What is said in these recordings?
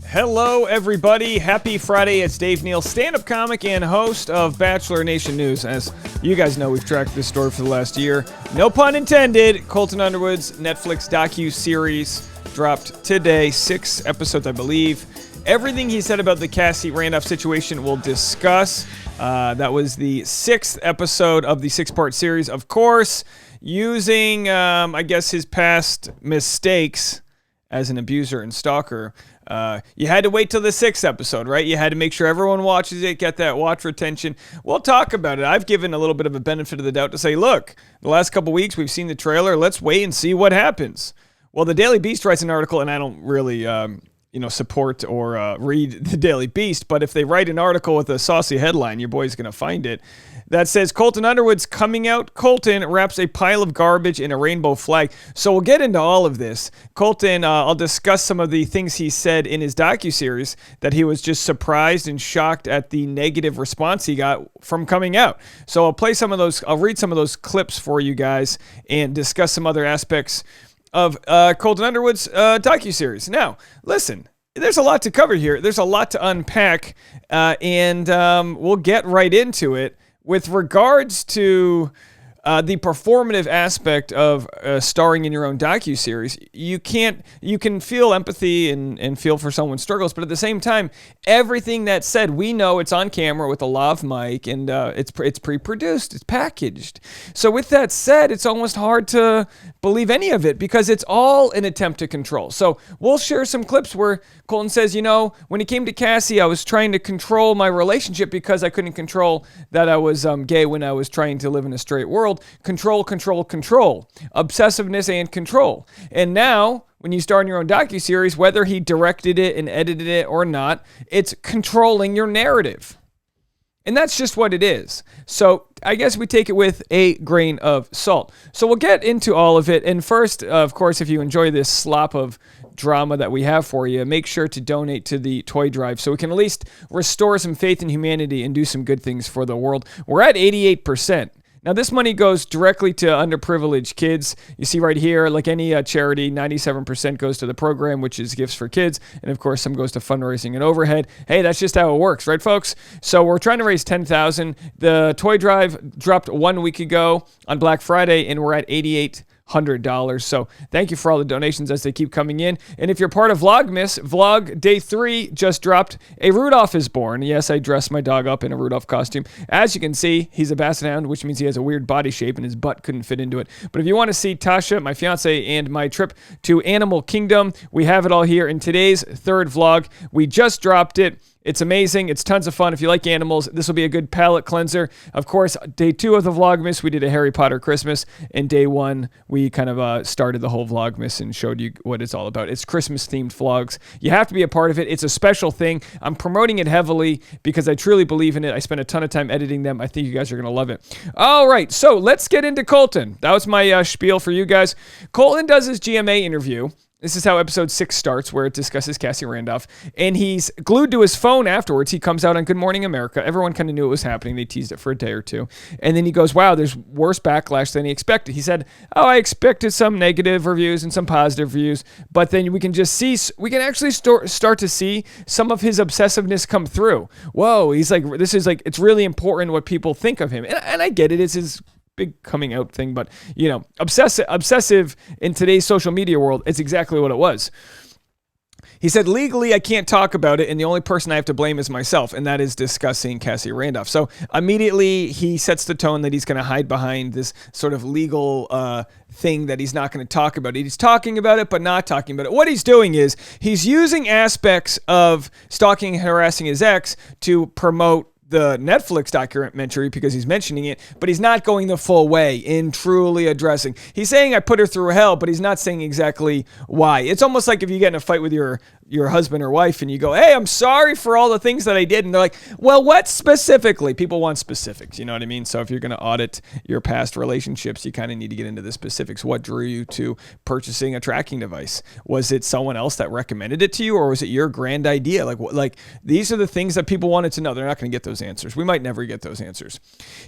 Hello, everybody. Happy Friday. It's Dave Neal, stand-up comic and host of Bachelor Nation News. As you guys know, we've tracked this story for the last year. No pun intended. Colton Underwood's Netflix docuseries dropped today. 6 episodes, I believe. Everything he said about the Cassie Randolph situation we'll discuss. That was the 6th episode of the 6-part series. Of course, using, I guess, his past mistakes as an abuser and stalker. You had to wait till the 6th episode, right? You had to make sure everyone watches it, get that watch retention. We'll talk about it. I've given a little bit of a benefit of the doubt to say, look, the last couple weeks we've seen the trailer. Let's wait and see what happens. Well, the Daily Beast writes an article, and I don't really support or read the Daily Beast, but if they write an article with a saucy headline, your boy's going to find it, that says Colton Underwood's coming out. Colton wraps a pile of garbage in a rainbow flag. So we'll get into all of this. Colton, I'll discuss some of the things he said in his docuseries that he was just surprised and shocked at the negative response he got from coming out. So I'll play some of those. I'll read some of those clips for you guys and discuss some other aspects of Colton Underwood's docuseries. Now, listen, there's a lot to cover here. There's a lot to unpack, and we'll get right into it. With regards to the performative aspect of starring in your own docuseries, you can feel empathy and feel for someone's struggles, but at the same time, everything that's said, we know it's on camera with a lav mic, and it's pre-produced, it's packaged. So with that said, it's almost hard to believe any of it because it's all an attempt to control. So we'll share some clips where Colton says, when it came to Cassie, I was trying to control my relationship because I couldn't control that I was gay when I was trying to live in a straight world. Control. Obsessiveness and control. And now, when you star in your own docuseries, whether he directed it and edited it or not, it's controlling your narrative. And that's just what it is. So I guess we take it with a grain of salt. So we'll get into all of it. And first, of course, if you enjoy this slop of drama that we have for you, make sure to donate to the toy drive so we can at least restore some faith in humanity and do some good things for the world. We're at 88%. Now, this money goes directly to underprivileged kids. You see right here, like any charity, 97% goes to the program, which is gifts for kids. And of course, some goes to fundraising and overhead. Hey, that's just how it works, right, folks? So we're trying to raise $10,000. The toy drive dropped 1 week ago on Black Friday, and we're at $8,800. So thank you for all the donations as they keep coming in. And if you're part of Vlogmas, Vlog Day 3 just dropped. A Rudolph is born. Yes, I dressed my dog up in a Rudolph costume. As you can see, he's a basset hound, which means he has a weird body shape and his butt couldn't fit into it. But if you want to see Tasha, my fiance, and my trip to Animal Kingdom, we have it all here in today's 3rd vlog. We just dropped it. It's amazing. It's tons of fun. If you like animals, this will be a good palate cleanser. Of course, day 2 of the Vlogmas, we did a Harry Potter Christmas. And day 1, we kind of started the whole Vlogmas and showed you what it's all about. It's Christmas-themed vlogs. You have to be a part of it. It's a special thing. I'm promoting it heavily because I truly believe in it. I spent a ton of time editing them. I think you guys are going to love it. All right, so let's get into Colton. That was my spiel for you guys. Colton does his GMA interview. This is how episode 6 starts, where it discusses Cassie Randolph. And he's glued to his phone afterwards. He comes out on Good Morning America. Everyone kind of knew it was happening. They teased it for a day or two. And then he goes, wow, there's worse backlash than he expected. He said, I expected some negative reviews and some positive reviews. But then we can actually start to see some of his obsessiveness come through. Whoa, he's like, it's really important what people think of him. And I get it. It's his big coming out thing, but obsessive in today's social media world, it's exactly what it was. He said, legally, I can't talk about it, and the only person I have to blame is myself, and that is discussing Cassie Randolph. So immediately, he sets the tone that he's going to hide behind this sort of legal thing that he's not going to talk about. He's talking about it, but not talking about it. What he's doing is he's using aspects of stalking and harassing his ex to promote the Netflix documentary because he's mentioning it, but he's not going the full way in truly addressing. He's saying I put her through hell, but he's not saying exactly why. It's almost like if you get in a fight with your husband or wife and you go, hey, I'm sorry for all the things that I did. And they're like, well, what specifically? People want specifics, you know what I mean? So if you're going to audit your past relationships, you kind of need to get into the specifics. What drew you to purchasing a tracking device? Was it someone else that recommended it to you, or was it your grand idea? Like these are the things that people wanted to know. They're not going to get those answers. We might never get those answers.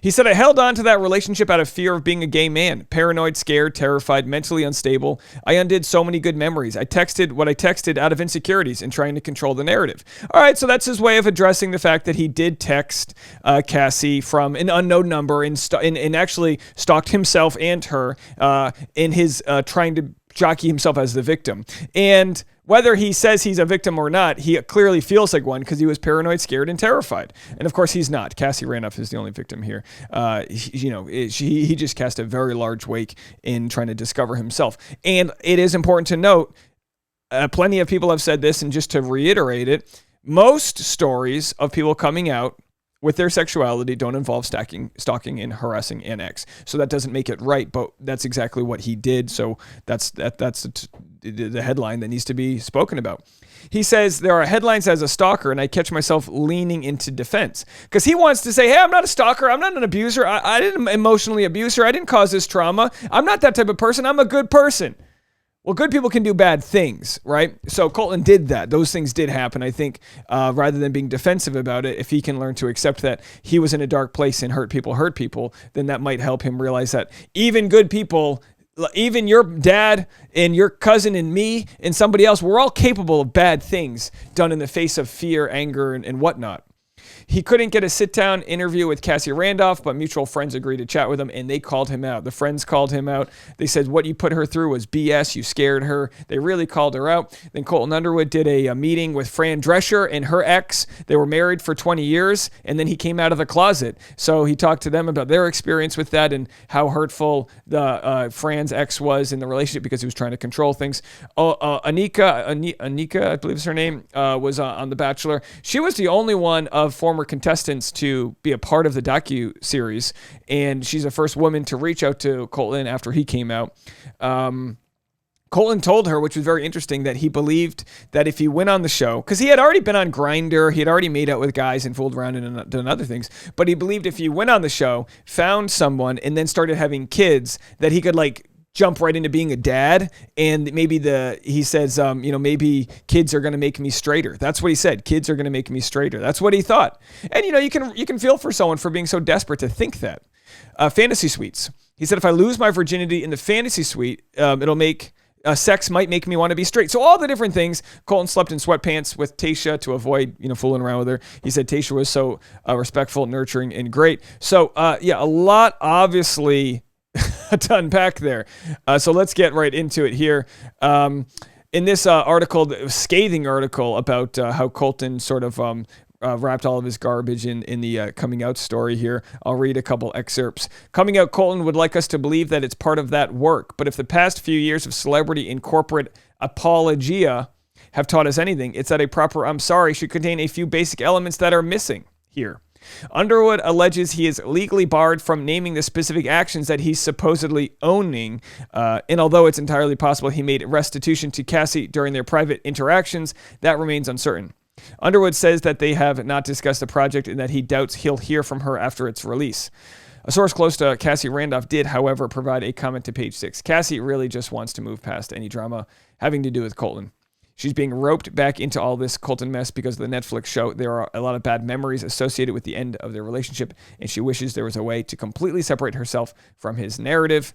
He said, I held on to that relationship out of fear of being a gay man, paranoid, scared, terrified, mentally unstable. I undid so many good memories. I texted what I texted out of insecurity insecurities and trying to control the narrative. All right, so that's his way of addressing the fact that he did text Cassie from an unknown number and actually stalked himself and her in his trying to jockey himself as the victim. And whether he says he's a victim or not, he clearly feels like one because he was paranoid, scared, and terrified. And of course, he's not. Cassie Randolph is the only victim here. He just cast a very large wake in trying to discover himself. And it is important to note, plenty of people have said this, and just to reiterate it, most stories of people coming out with their sexuality don't involve stalking and harassing an ex. So that doesn't make it right, but that's exactly what he did. So that's the headline that needs to be spoken about. He says, there are headlines as a stalker, and I catch myself leaning into defense. Because he wants to say, hey, I'm not a stalker. I'm not an abuser. I didn't emotionally abuse her. I didn't cause this trauma. I'm not that type of person. I'm a good person. Well, good people can do bad things, right? So Colton did that. Those things did happen. I think rather than being defensive about it, if he can learn to accept that he was in a dark place and hurt people, then that might help him realize that even good people, even your dad and your cousin and me and somebody else, we're all capable of bad things done in the face of fear, anger, and whatnot. He couldn't get a sit-down interview with Cassie Randolph, but mutual friends agreed to chat with him, and they called him out. The friends called him out. They said, what you put her through was BS. You scared her. They really called her out. Then Colton Underwood did a meeting with Fran Drescher and her ex. They were married for 20 years, and then he came out of the closet. So he talked to them about their experience with that and how hurtful the Fran's ex was in the relationship because he was trying to control things. Anika, I believe is her name, was on The Bachelor. She was the only one of former contestants to be a part of the docuseries, and she's the first woman to reach out to Colton after he came out. Colton told her, which was very interesting, that he believed that if he went on the show, because he had already been on Grindr, he had already made out with guys and fooled around and done other things, but he believed if he went on the show, found someone, and then started having kids, that he could jump right into being a dad, and maybe he says, maybe kids are going to make me straighter. That's what he said. Kids are going to make me straighter. That's what he thought. And you can feel for someone for being so desperate to think that. Fantasy suites. He said, if I lose my virginity in the fantasy suite, it'll make sex might make me want to be straight. So all the different things. Colton slept in sweatpants with Tayshia to avoid, fooling around with her. He said Tayshia was so respectful, nurturing, and great. So a lot obviously to unpack there. So let's get right into it here. In this scathing article about how Colton sort of wrapped all of his garbage in the coming out story here, I'll read a couple excerpts. Coming out, Colton would like us to believe that it's part of that work. But if the past few years of celebrity and corporate apologia have taught us anything, it's that a proper I'm sorry should contain a few basic elements that are missing here. Underwood alleges he is legally barred from naming the specific actions that he's supposedly owning, and although it's entirely possible he made restitution to Cassie during their private interactions, that remains uncertain. Underwood says that they have not discussed the project and that he doubts he'll hear from her after its release. A source close to Cassie Randolph did, however, provide a comment to Page 6. Cassie really just wants to move past any drama having to do with Colton. She's being roped back into all this Colton mess because of the Netflix show. There are a lot of bad memories associated with the end of their relationship, and she wishes there was a way to completely separate herself from his narrative.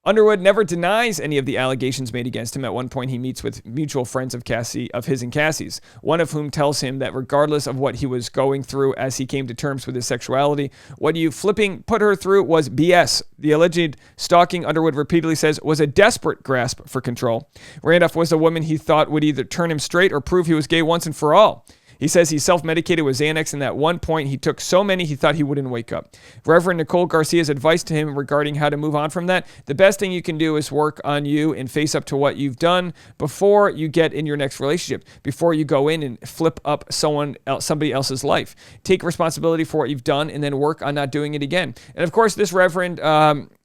Underwood never denies any of the allegations made against him. At one point, he meets with mutual friends of his and Cassie's, one of whom tells him that regardless of what he was going through as he came to terms with his sexuality, what you flipping put her through was BS. The alleged stalking, Underwood repeatedly says, was a desperate grasp for control. Randolph was a woman he thought would either turn him straight or prove he was gay once and for all. He says he self-medicated with Xanax, and at one point he took so many he thought he wouldn't wake up. Reverend Nicole Garcia's advice to him regarding how to move on from that, the best thing you can do is work on you and face up to what you've done before you get in your next relationship, before you go in and flip up somebody else's life. Take responsibility for what you've done and then work on not doing it again. And of course, this Reverend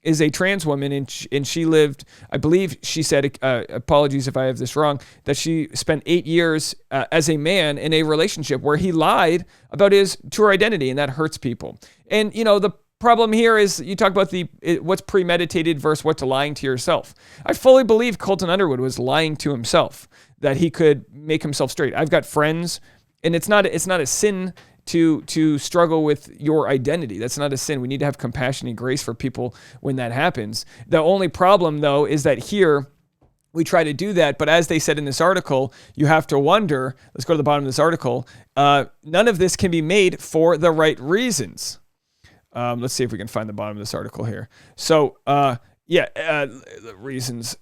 is a trans woman, and she lived, I believe she said, apologies if I have this wrong, that she spent 8 years as a man in a relationship where he lied about his true identity, and that hurts people. And, the problem here is you talk about what's premeditated versus what's lying to yourself. I fully believe Colton Underwood was lying to himself, that he could make himself straight. I've got friends, and it's not a sin to struggle with your identity. That's not a sin. We need to have compassion and grace for people when that happens. The only problem, though, is that here we try to do that. But as they said in this article, you have to wonder, let's go to the bottom of this article, none of this can be made for the right reasons. Let's see if we can find the bottom of this article here. So, the reasons.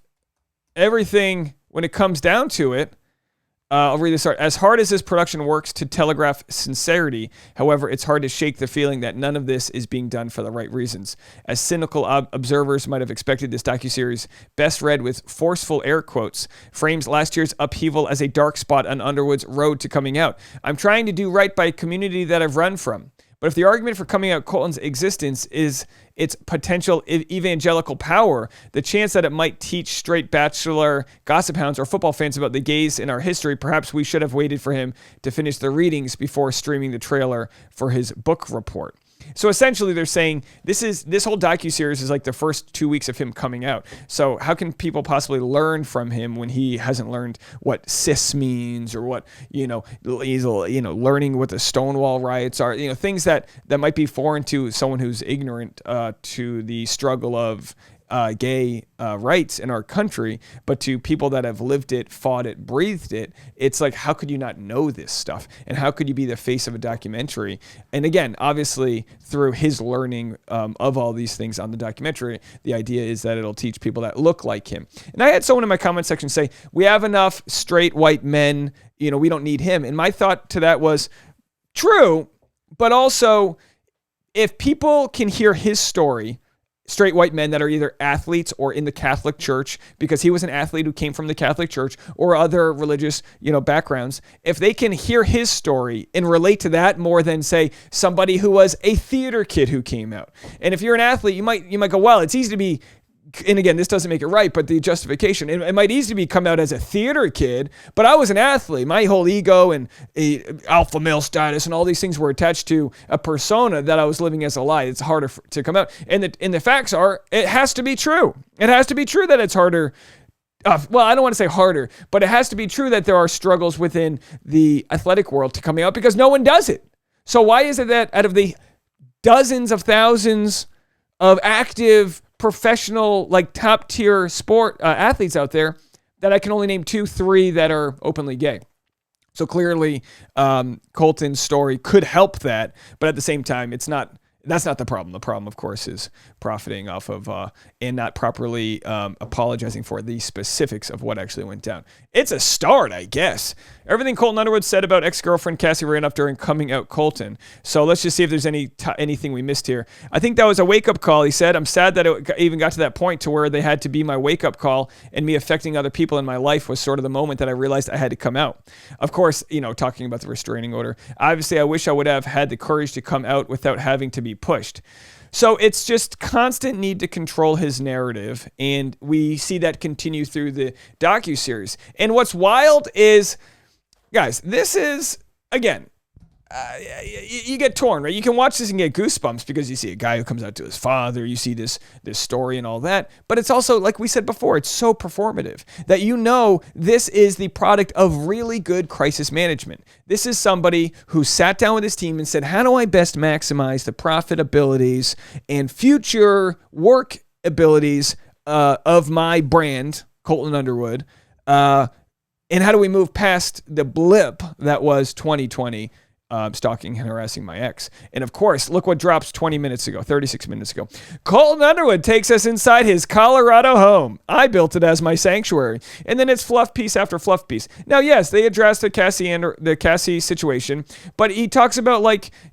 Everything, when it comes down to it, I'll read this. As hard as this production works to telegraph sincerity, however, it's hard to shake the feeling that none of this is being done for the right reasons. As cynical observers might have expected, this docuseries, best read with forceful air quotes, frames last year's upheaval as a dark spot on Underwood's road to coming out. I'm trying to do right by a community that I've run from. But if the argument for coming out Colton's existence is its potential evangelical power, the chance that it might teach straight bachelor gossip hounds or football fans about the gays in our history, perhaps we should have waited for him to finish the readings before streaming the trailer for his book report. So essentially they're saying this whole docuseries is like the first 2 weeks of him coming out. So how can people possibly learn from him when he hasn't learned what cis means or what, he's, learning what the Stonewall riots are, things that might be foreign to someone who's ignorant to the struggle of gay rights in our country, but to people that have lived it, fought it, breathed it, it's like, how could you not know this stuff? And how could you be the face of a documentary? And again, obviously, through his learning of all these things on the documentary, the idea is that it'll teach people that look like him. And I had someone in my comment section say, we have enough straight white men, we don't need him. And my thought to that was, true, but also, if people can hear his story, straight white men that are either athletes or in the Catholic Church, because he was an athlete who came from the Catholic Church, or other religious, backgrounds, if they can hear his story and relate to that more than, say, somebody who was a theater kid who came out. And if you're an athlete, you might go, well, it's easy to be, and again, this doesn't make it right, but the justification, it might easily be come out as a theater kid, but I was an athlete. My whole ego and alpha male status and all these things were attached to a persona that I was living as a lie. It's harder to come out. And the facts are, it has to be true. It has to be true that it's harder. Well, I don't want to say harder, but it has to be true that there are struggles within the athletic world to coming out because no one does it. So why is it that out of the dozens of thousands of active professional, like top tier sport athletes out there, that I can only name 2-3 that are openly gay? So clearly Colton's story could help that, but at the same time, that's not the problem. The problem, of course, is profiting off of and not properly apologizing for the specifics of what actually went down. It's a start, I guess. Everything Colton Underwood said about ex-girlfriend Cassie Randolph during coming out Colton. So let's just see if there's anything we missed here. I think that was a wake-up call. He said, I'm sad that it even got to that point to where they had to be my wake-up call, and me affecting other people in my life was sort of the moment that I realized I had to come out. Of course, talking about the restraining order. Obviously, I wish I would have had the courage to come out without having to be pushed. So it's just constant need to control his narrative, and we see that continue through the docuseries. And what's wild is, guys, this is, again, you get torn, right? You can watch this and get goosebumps because you see a guy who comes out to his father, you see this story and all that, but it's also, like we said before, it's so performative that this is the product of really good crisis management. This is somebody who sat down with his team and said, how do I best maximize the profitabilities and future work abilities of my brand, Colton Underwood, and how do we move past the blip that was 2020, stalking and harassing my ex. And of course, look what drops 36 minutes ago. Colton Underwood takes us inside his Colorado home. I built it as my sanctuary. And then it's fluff piece after fluff piece. Now, yes, they addressed the Cassie situation, but he talks about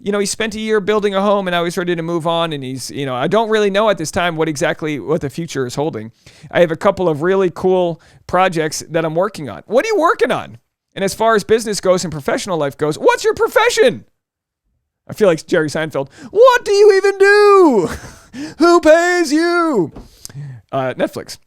he spent a year building a home and now he's ready to move on. And he's, I don't really know at this time what the future is holding. I have a couple of really cool projects that I'm working on. What are you working on? And as far as business goes and professional life goes, what's your profession? I feel like Jerry Seinfeld. What do you even do? Who pays you? Netflix.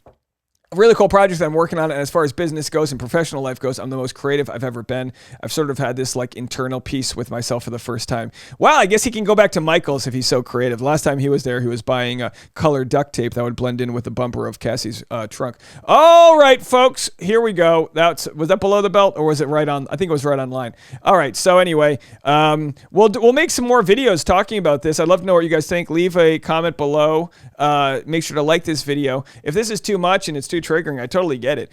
Really cool projects that I'm working on, and as far as business goes and professional life goes, I'm the most creative I've ever been. I've sort of had this internal peace with myself for the first time. Wow, I guess he can go back to Michael's if he's so creative. Last time he was there, he was buying colored duct tape that would blend in with the bumper of Cassie's trunk. All right, folks, here we go. Was that below the belt, or was it right on? I think it was right on line. All right, so anyway, we'll make some more videos talking about this. I'd love to know what you guys think. Leave a comment below. Make sure to like this video. If this is too much and it's too triggering. I totally get it.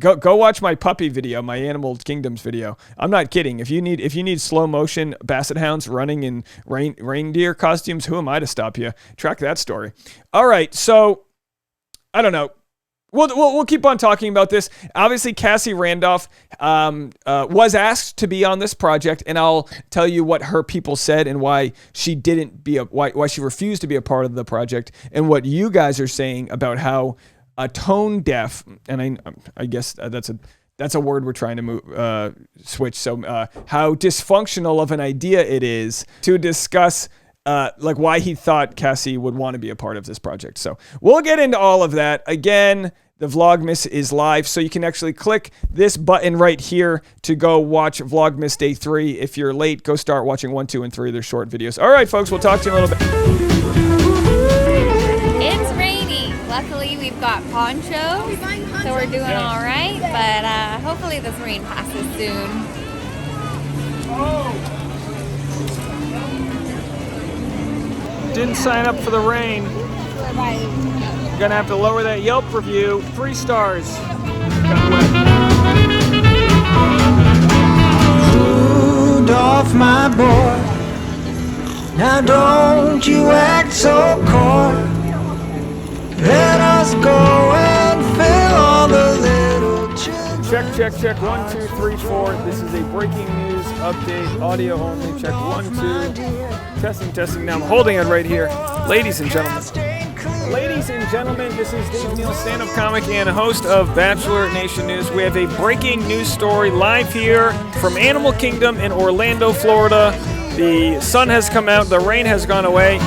Go watch my puppy video, my Animal Kingdoms video. I'm not kidding. If you need slow motion basset hounds running in reindeer costumes, who am I to stop you? Track that story. All right, so I don't know. We'll keep on talking about this. Obviously, Cassie Randolph was asked to be on this project, and I'll tell you what her people said and why she why she refused to be a part of the project, and what you guys are saying about how tone deaf, and I guess that's a word we're trying to switch. So how dysfunctional of an idea it is to discuss. Like why he thought Cassie would want to be a part of this project. So we'll get into all of that. Again, the Vlogmas is live, so you can actually click this button right here to go watch Vlogmas Day 3. If you're late, go start watching 1, 2, and 3. They're short videos. All right, folks, we'll talk to you in a little bit. It's raining. Luckily, we've got ponchos, so we're doing all right, but hopefully this rain passes soon. Didn't sign up for the rain. You're gonna have to lower that Yelp review. 3 stars. Got wet. Rudolph, my boy, now don't you act so coy. Let us go and fill all the little children. Check. 1, 2, 3, 4. This is a breaking news update. Audio only. Check 1, 2. Testing. Now I'm holding it right here. Ladies and gentlemen, this is Dave Neal, stand-up comic and host of Bachelor Nation News. We have a breaking news story live here from Animal Kingdom in Orlando, Florida. The sun has come out, the rain has gone away.